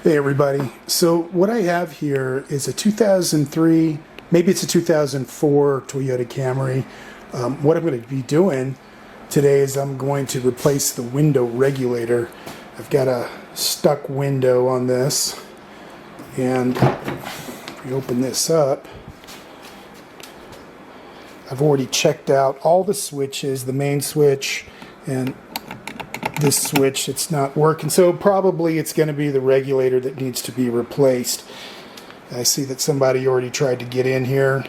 Hey everybody, so what I have here is a 2003, maybe it's a 2004 Toyota Camry. What I'm going to be doing today is I'm going to replace the window regulator. I've got a stuck window on this, and if we open this up, I've already checked out all the switches, the main switch and this switch. It's not working, so probably it's going to be the regulator that needs to be replaced. I see that somebody already tried to get in here,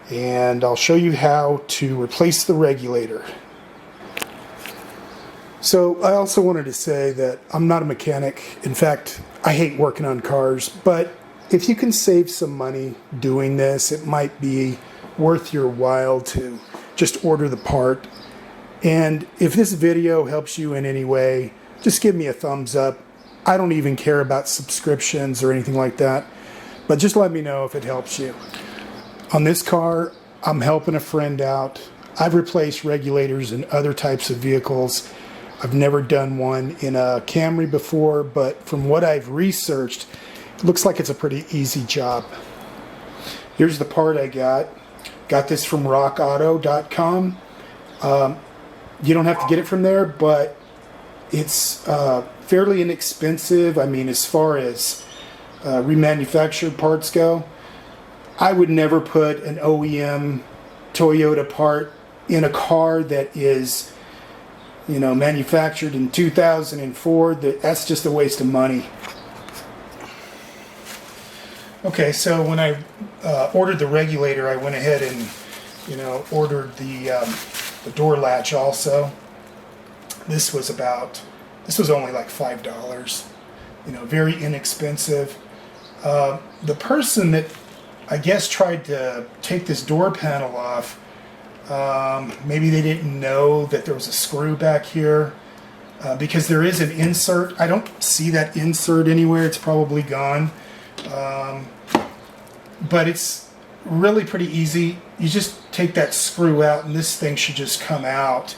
and I'll show you how to replace the regulator. So I also wanted to say that I'm not a mechanic. In fact, I hate working on cars, but if you can save some money doing this, it might be worth your while to just order the part. And if this video helps you in any way, just give me a thumbs up. I don't even care about subscriptions or anything like that, but just let me know if it helps you. On this car, I'm helping a friend out. I've replaced regulators in other types of vehicles. I've never done one in a Camry before, but from what I've researched, it looks like it's a pretty easy job. Here's the part I got. Got this from rockauto.com. You don't have to get it from there, but it's fairly inexpensive. I mean, as far as remanufactured parts go, I would never put an OEM Toyota part in a car that is, you know, manufactured in 2004. That's just a waste of money. Okay, so when I ordered the regulator, I went ahead and, you know, ordered the door latch also. This was only like $5, you know, very inexpensive. The person that I guess tried to take this door panel off, maybe they didn't know that there was a screw back here, because there is an insert. I don't see that insert anywhere. It's probably gone, but it's really pretty easy. You just take that screw out and this thing should just come out.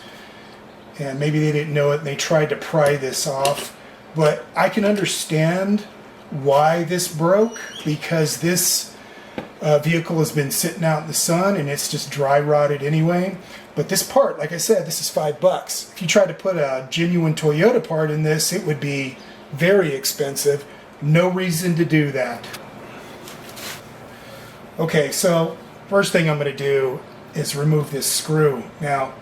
And maybe they didn't know it and they tried to pry this off. But I can understand why this broke, because this vehicle has been sitting out in the sun and it's just dry rotted anyway. But this part, like I said, this is $5. If you tried to put a genuine Toyota part in this, it would be very expensive. No reason to do that. Okay, so first thing I'm going to do is remove this screw. Now,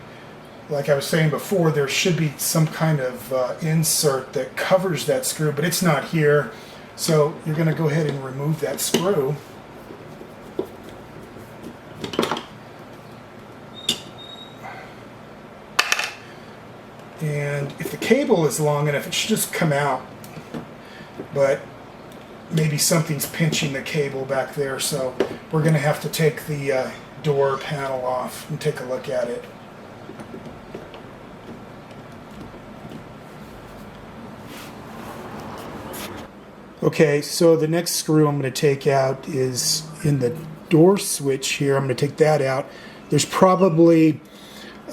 like I was saying before, there should be some kind of insert that covers that screw, but it's not here. So you're going to go ahead and remove that screw. And if the cable is long enough, it should just come out. But maybe something's pinching the cable back there, so we're going to have to take the door panel off and take a look at it. Okay, so the next screw I'm going to take out is in the door switch here. I'm going to take that out. There's probably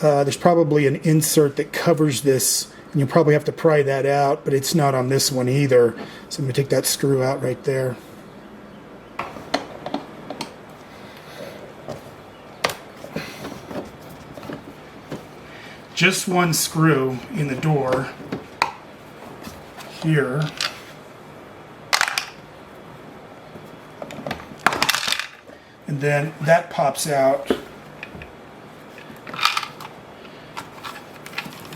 an insert that covers this, and you'll probably have to pry that out, but it's not on this one either. So I'm going to take that screw out right there. Just one screw in the door here. And then that pops out.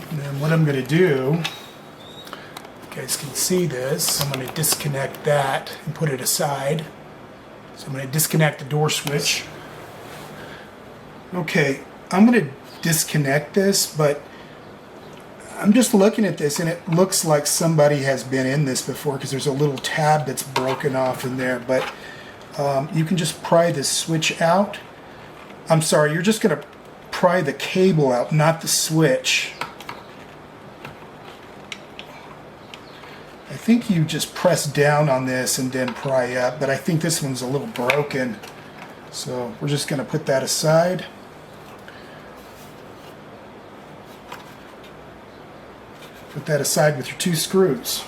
And then what I'm going to do, you guys can see this, I'm going to disconnect that and put it aside. So I'm going to disconnect the door switch. Okay, I'm going to disconnect this, but I'm just looking at this and it looks like somebody has been in this before, because there's a little tab that's broken off in there. But you can just pry this switch out. I'm sorry, you're just going to pry the cable out, not the switch. I think you just press down on this and then pry up, but I think this one's a little broken. So we're just going to put that aside. Put that aside with your two screws.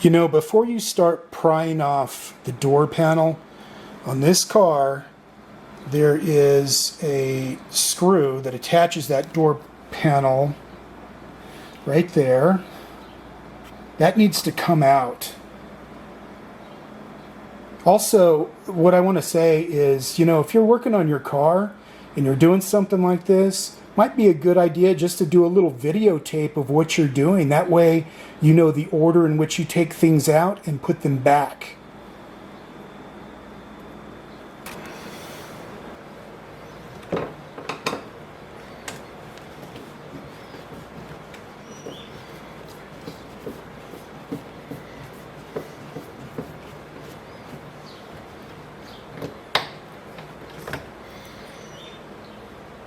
You know, before you start prying off the door panel on this car, there is a screw that attaches that door panel right there. That needs to come out. Also, what I want to say is, you know, if you're working on your car and you're doing something like this, might be a good idea just to do a little videotape of what you're doing. That way you know the order in which you take things out and put them back.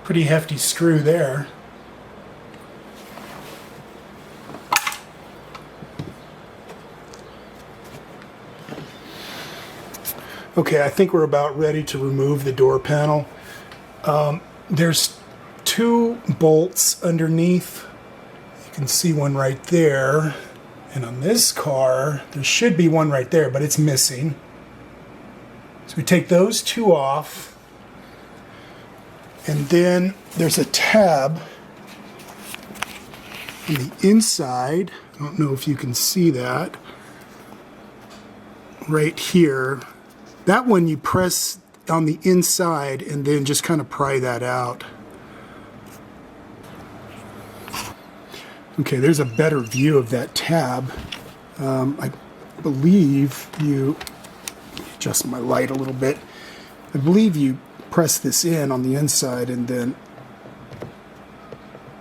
Pretty hefty screw there. Okay, I think we're about ready to remove the door panel. There's two bolts underneath. You can see one right there. And on this car, there should be one right there, but it's missing. So we take those two off. And then there's a tab on the inside. I don't know if you can see that. Right here. That one you press on the inside and then just kind of pry that out. Okay, there's a better view of that tab. I believe you, adjust my light a little bit. I believe you press this in on the inside and then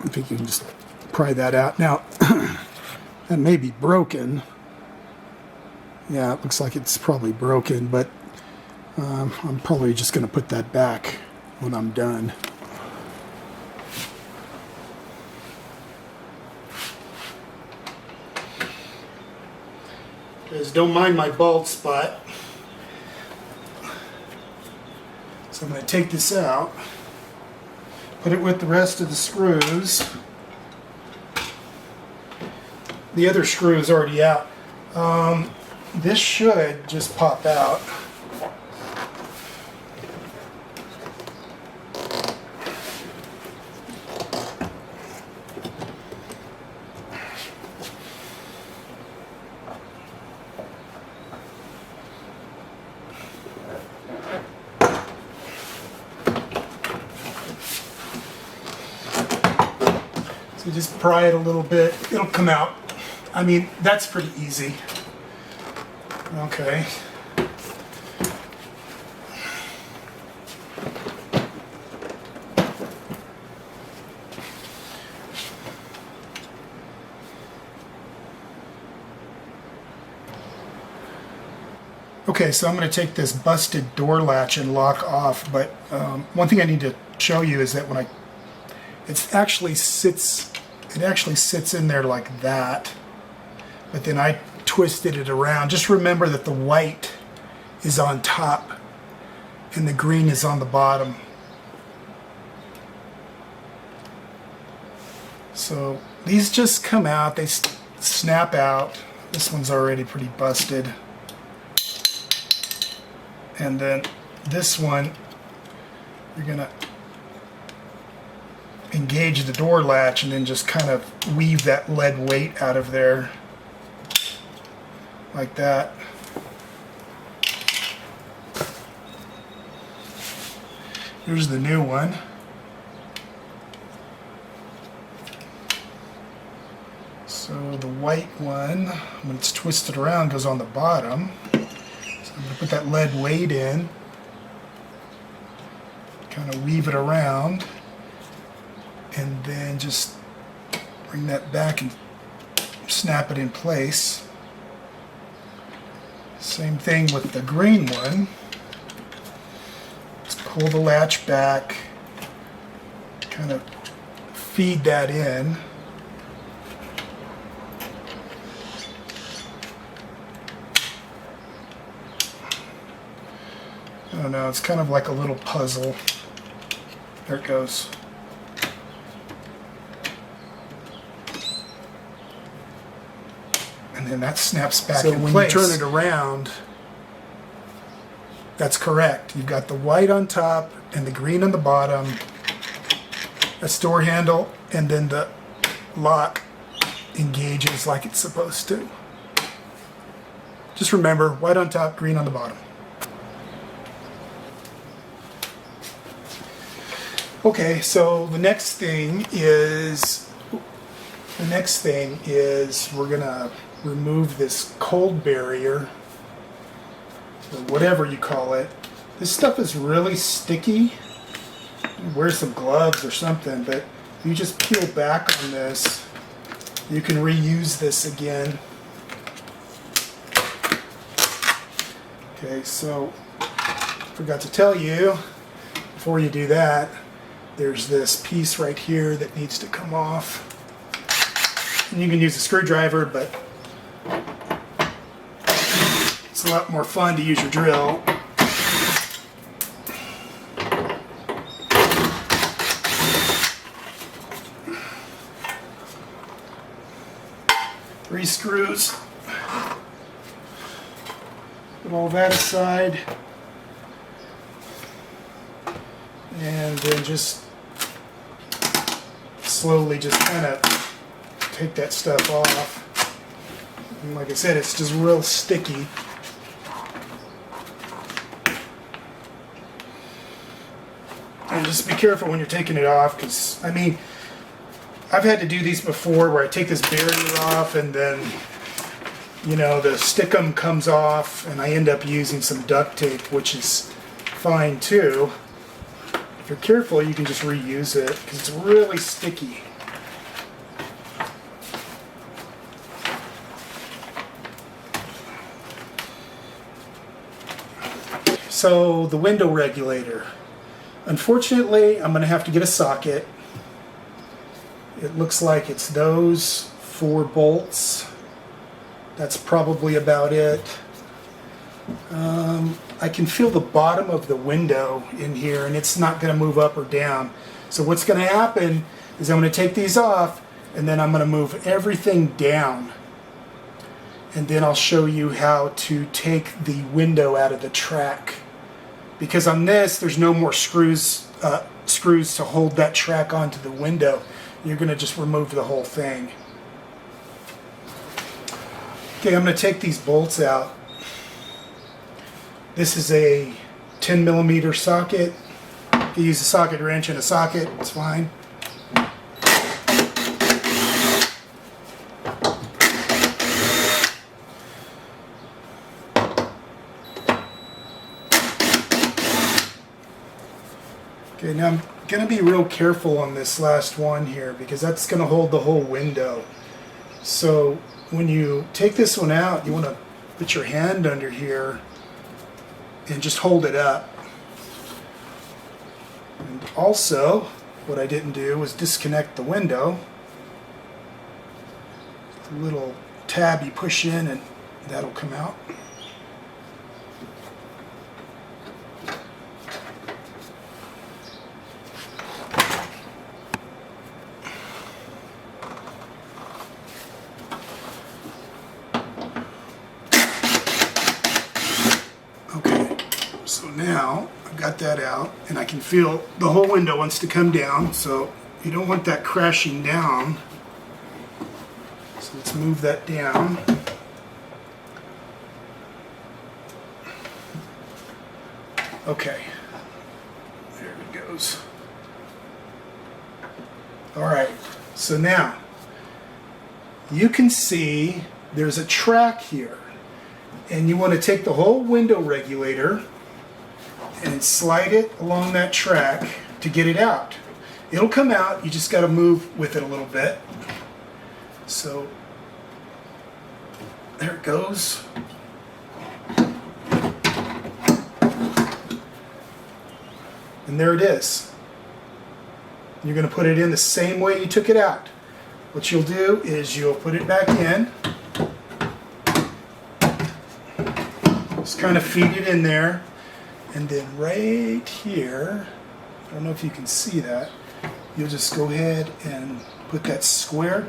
I think you can just pry that out. Now, that may be broken. Yeah, it looks like it's probably broken, but I'm probably just going to put that back when I'm done. Guys, don't mind my bald spot. So I'm going to take this out, put it with the rest of the screws. The other screw is already out. This should just pop out. So just pry it a little bit, it'll come out. I mean, that's pretty easy. Okay. Okay, so I'm going to take this busted door latch and lock off, but one thing I need to show you is that when it actually sits in there like that, but then I twisted it around. Just remember that the white is on top and the green is on the bottom. So these just come out, they snap out. This one's already pretty busted. And then this one, you're gonna engage the door latch and then just kind of weave that lead weight out of there like that. Here's the new one. So the white one, when it's twisted around, goes on the bottom. So I'm going to put that lead weight in, kind of weave it around, and then just bring that back and snap it in place. Same thing with the green one. Just pull the latch back, kind of feed that in. I don't know, it's kind of like a little puzzle. There it goes. and then that snaps back So in when place. you turn it around, That's correct. You've got the white on top and the green on the bottom, a door handle, and then the lock engages like it's supposed to. Just remember, white on top, green on the bottom. Okay, so the next thing is we're gonna remove this cold barrier, or whatever you call it. This stuff is really sticky. Wear some gloves or something, but you just peel back on this. You can reuse this again. Okay, so forgot to tell you, before you do that, there's this piece right here that needs to come off. And you can use a screwdriver, but it's a lot more fun to use your drill. Three screws. Put all that aside. And then just slowly just kind of take that stuff off. And like I said, it's just real sticky. And just be careful when you're taking it off, because, I mean, I've had to do these before where I take this barrier off and then, you know, the stickum comes off and I end up using some duct tape, which is fine too. If you're careful, you can just reuse it because it's really sticky. So the window regulator. Unfortunately, I'm going to have to get a socket. It looks like it's those 4 bolts. That's probably about it. I can feel the bottom of the window in here, and it's not going to move up or down. So what's going to happen is I'm going to take these off, and then I'm going to move everything down. And then I'll show you how to take the window out of the track. Because on this, there's no more screws to hold that track onto the window. You're going to just remove the whole thing. Okay, I'm going to take these bolts out. This is a 10mm socket. You can use a socket wrench and a socket, it's fine. Okay, now I'm going to be real careful on this last one here because that's going to hold the whole window. So when you take this one out, you want to put your hand under here and just hold it up. And also, what I didn't do was disconnect the window. The little tab you push in and that'll come out. So now I've got that out and I can feel the whole window wants to come down, so you don't want that crashing down. So let's move that down. Okay, there it goes. Alright, so now you can see there's a track here, and you want to take the whole window regulator and slide it along that track to get it out. It'll come out, you just got to move with it a little bit. So there it goes. And there it is. You're going to put it in the same way you took it out. What you'll do is you'll put it back in. Just kind of feed it in there. And then right here, I don't know if you can see that, you'll just go ahead and put that square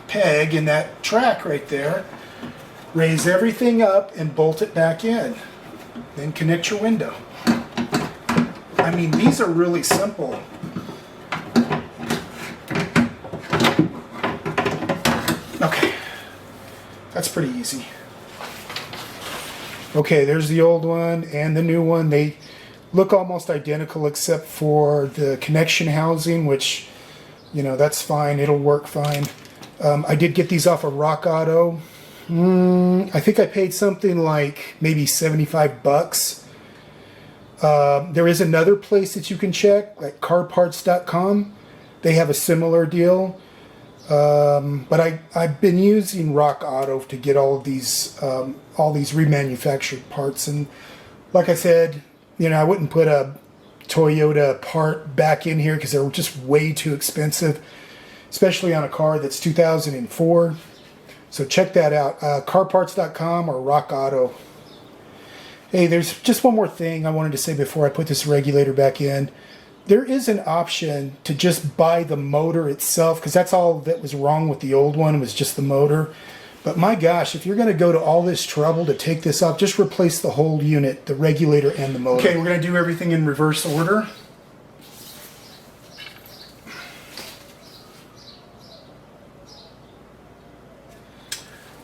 peg in that track right there, raise everything up and bolt it back in. Then connect your window. I mean, these are really simple. Okay, that's pretty easy. Okay, there's the old one and the new one. They look almost identical except for the connection housing, which, you know, that's fine. It'll work fine. I did get these off of Rock Auto. I think I paid something like maybe 75 bucks. There is another place that you can check, like carparts.com. They have a similar deal. But I've been using Rock Auto to get all these remanufactured parts. And like I said, you know, I wouldn't put a Toyota part back in here because they're just way too expensive, especially on a car that's 2004. So check that out, carparts.com or Rock Auto. Hey, there's just one more thing I wanted to say before I put this regulator back in. There is an option to just buy the motor itself, because that's all that was wrong with the old one, was just the motor. But my gosh, if you're going to go to all this trouble to take this off, just replace the whole unit, the regulator and the motor. Okay, we're going to do everything in reverse order.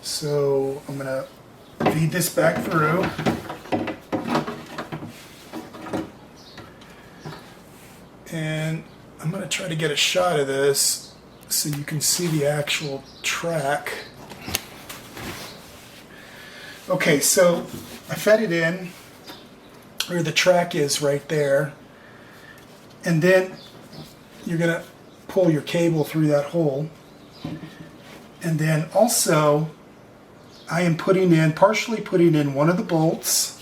So I'm going to feed this back through. And I'm going to try to get a shot of this so you can see the actual track. Okay, so I fed it in where the track is right there. And then you're going to pull your cable through that hole. And then also I am partially putting in one of the bolts,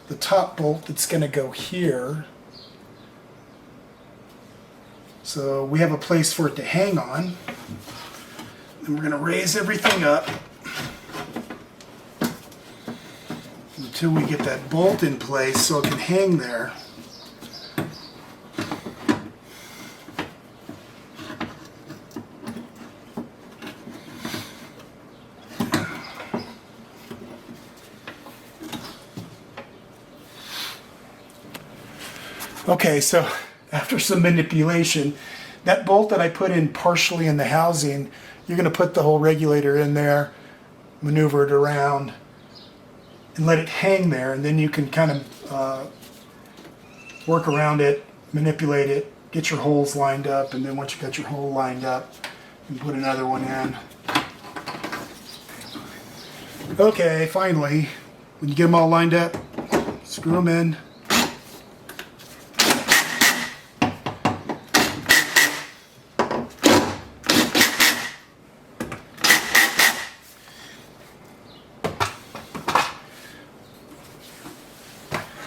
the top bolt that's going to go here. So we have a place for it to hang on. And we're going to raise everything up until we get that bolt in place so it can hang there. Okay, so after some manipulation, that bolt that I put in partially in the housing, you're going to put the whole regulator in there, maneuver it around, and let it hang there, and then you can kind of work around it, manipulate it, get your holes lined up, and then once you got your hole lined up, you put another one in. Okay, finally, when you get them all lined up, screw them in.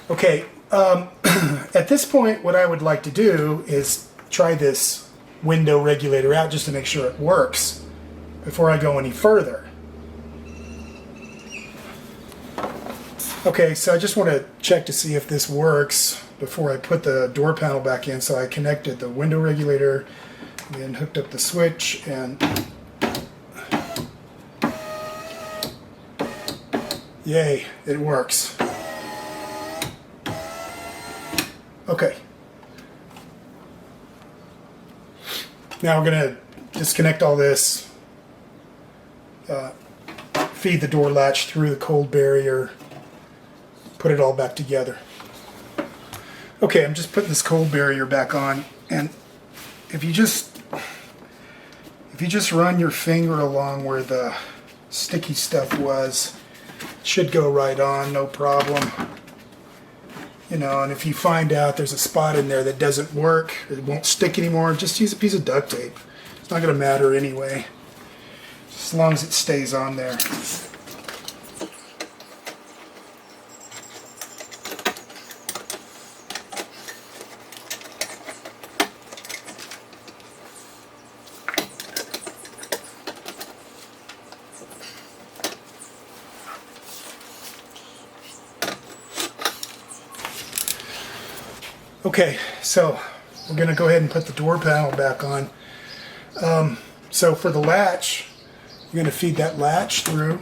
Okay, at this point what I would like to do is try this window regulator out just to make sure it works before I go any further. Okay, so I just want to check to see if this works before I put the door panel back in. So I connected the window regulator and hooked up the switch, and yay, it works. Okay. Now we're going to disconnect all this, feed the door latch through the cold barrier, put it all back together. Okay, I'm just putting this cold barrier back on, and if you just run your finger along where the sticky stuff was, it should go right on, no problem. You know, and if you find out there's a spot in there that doesn't work, it won't stick anymore, just use a piece of duct tape. It's not going to matter anyway, as long as it stays on there. Okay, so we're going to go ahead and put the door panel back on. So for the latch, you're going to feed that latch through,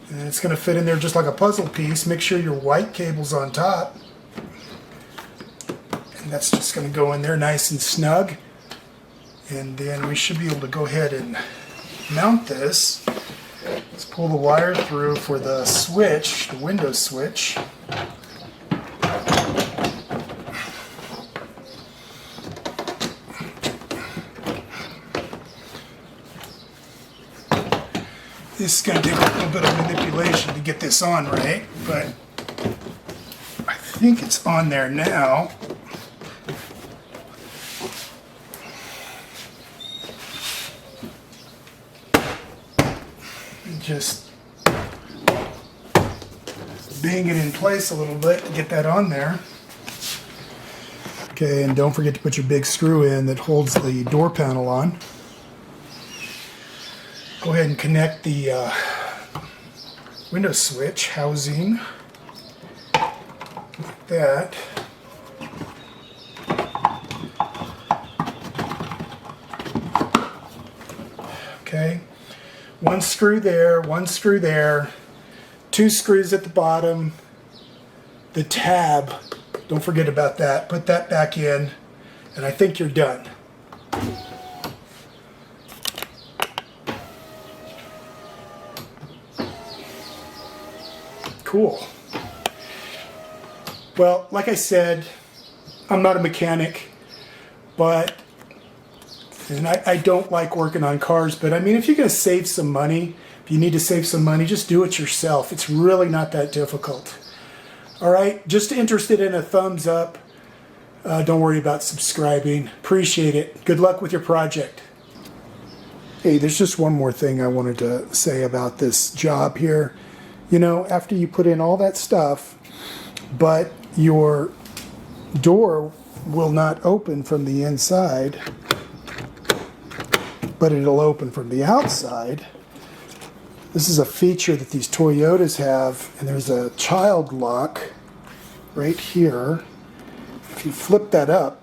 and it's going to fit in there just like a puzzle piece. Make sure your white cable's on top, and that's just going to go in there nice and snug. And then we should be able to go ahead and mount this. Let's pull the wire through for the switch, the window switch. This is going to take a little bit of manipulation to get this on right, but I think it's on there now. Just bang it in place a little bit to get that on there. Okay, and don't forget to put your big screw in that holds the door panel on. Go ahead and connect the window switch housing like that. Okay, one screw there, two screws at the bottom, the tab, don't forget about that, put that back in, and I think you're done. Cool. Well, like I said, I'm not a mechanic, and I don't like working on cars, but I mean, if you're going to save some money, if you need to save some money, just do it yourself. It's really not that difficult. All right, just interested in a thumbs up. Don't worry about subscribing. Appreciate it. Good luck with your project. Hey, there's just one more thing I wanted to say about this job here. You know, after you put in all that stuff, but your door will not open from the inside, but it'll open from the outside. This is a feature that these Toyotas have, and there's a child lock right here. If you flip that up,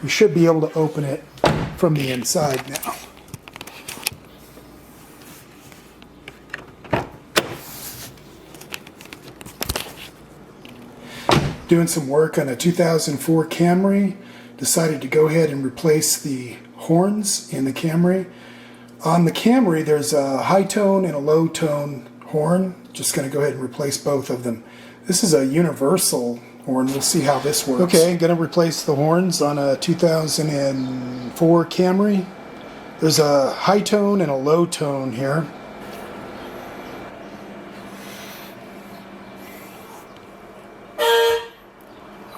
you should be able to open it from the inside now. Doing some work on a 2004 Camry. Decided to go ahead and replace the horns in the Camry. On the Camry, there's a high tone and a low tone horn. Just going to go ahead and replace both of them. This is a universal horn. We'll see how this works. Okay, I'm going to replace the horns on a 2004 Camry. There's a high tone and a low tone here.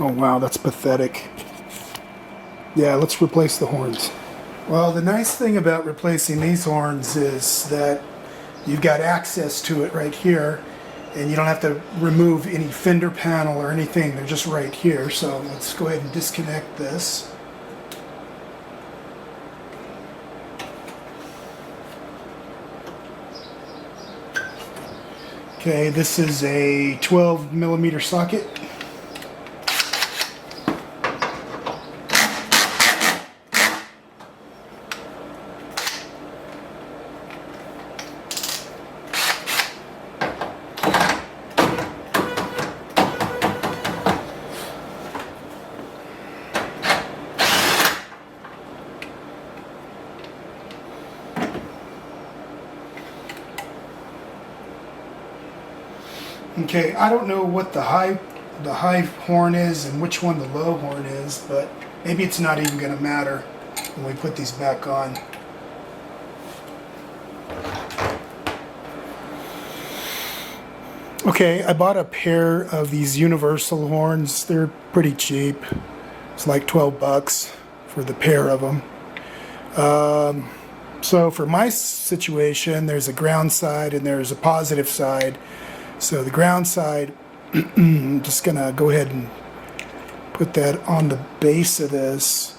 Oh wow, that's pathetic. Yeah, let's replace the horns. Well, the nice thing about replacing these horns is that you've got access to it right here, and you don't have to remove any fender panel or anything. They're just right here. So let's go ahead and disconnect this. Okay, this is a 12mm socket. Okay, I don't know what the high horn is and which one the low horn is, but maybe it's not even going to matter when we put these back on. Okay, I bought a pair of these universal horns. They're pretty cheap. It's like 12 bucks for the pair of them. So for my situation, there's a ground side and there's a positive side. So the ground side, I'm just going to go ahead and put that on the base of this,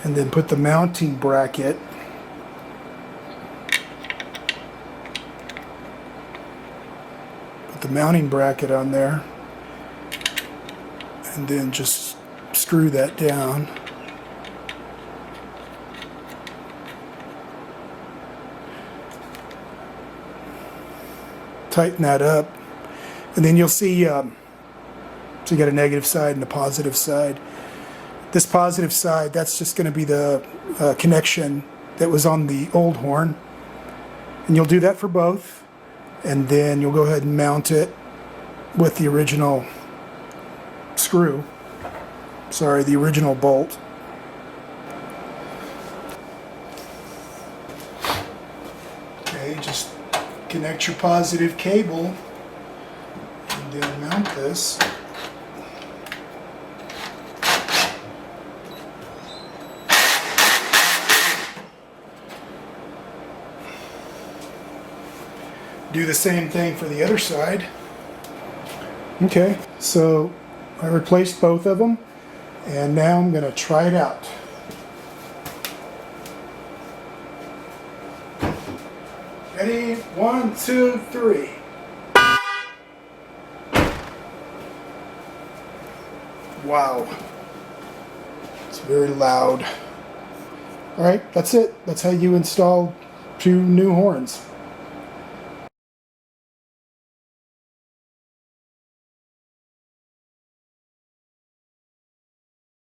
and then put the mounting bracket. Put the mounting bracket on there, and then just screw that down. Tighten that up, and then you'll see so you got a negative side and a positive side. This positive side, that's just going to be the connection that was on the old horn, and you'll do that for both, and then you'll go ahead and mount it with the original screw, sorry, the original bolt. Okay, just connect your positive cable and then mount this. Do the same thing for the other side. Okay, so I replaced both of them, and now I'm going to try it out. Ready? 1, 2, 3. Wow. It's very loud. Alright, that's it. That's how you install 2 new horns.